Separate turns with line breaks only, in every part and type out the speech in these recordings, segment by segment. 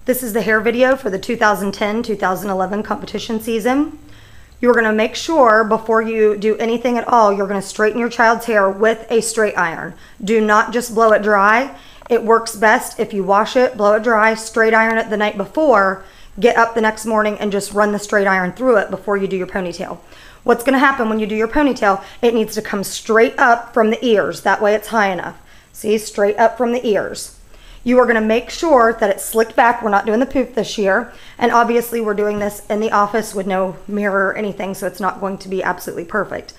This is the hair video for the 2010-2011 competition season. You're going to make sure before you do anything at all, you're going to straighten your child's hair with a straight iron. Do not just blow it dry. It works best if you wash it, blow it dry, straight iron it the night before, get up the next morning and just run the straight iron through it before you do your ponytail. What's going to happen when you do your ponytail, it needs to come straight up from the ears. That way it's high enough. See, straight up from the ears. You are going to make sure that it's slicked back. We're not doing the poof this year. And obviously we're doing this in the office with no mirror or anything, so it's not going to be absolutely perfect.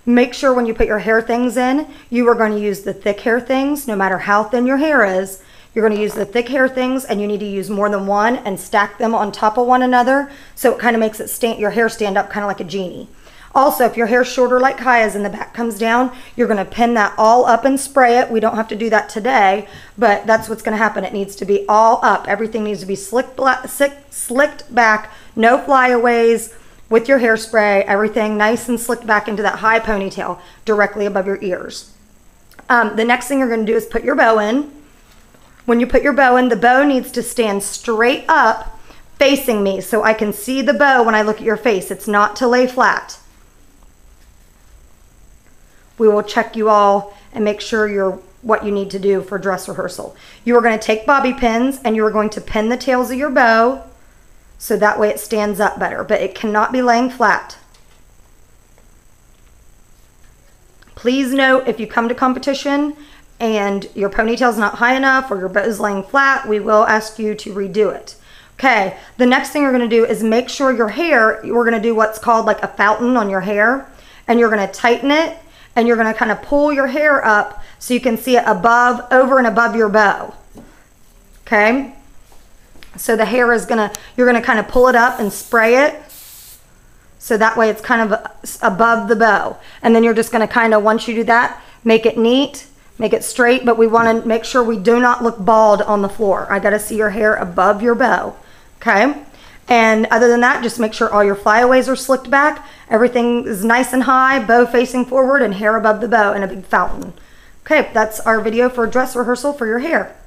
Make sure when you put your hair things in, you are going to use the thick hair things, no matter how thin your hair is. You're going to use the thick hair things, and you need to use more than one and stack them on top of one another, so it kind of makes it your hair stand up kind of like a genie. Also, if your hair's shorter like Kaya's and the back comes down, you're going to pin that all up and spray it. We don't have to do that today, but that's what's going to happen. It needs to be all up. Everything needs to be slicked back, no flyaways with your hairspray. Everything nice and slicked back into that high ponytail directly above your ears. The next thing you're going to do is put your bow in. When you put your bow in, the bow needs to stand straight up facing me so I can see the bow when I look at your face. It's not to lay flat. We will check you all and make sure you're what you need to do for dress rehearsal. You are going to take bobby pins and you are going to pin the tails of your bow so that way it stands up better, but it cannot be laying flat. Please note, if you come to competition and your ponytail is not high enough or your bow is laying flat, we will ask you to redo it. Okay, the next thing you're going to do is make sure your hair, we're going to do what's called like a fountain on your hair, and you're going to tighten it. And you're going to kind of pull your hair up so you can see it over and above your bow. Okay? So the hair is you're going to kind of pull it up and spray it. So that way it's kind of above the bow. And then you're just going to kind of, once you do that, make it neat, make it straight, but we want to make sure we do not look bald on the floor. I got to see your hair above your bow. Okay? And other than that, just make sure all your flyaways are slicked back. Everything is nice and high, bow facing forward, and hair above the bow in a big fountain. Okay, that's our video for dress rehearsal for your hair.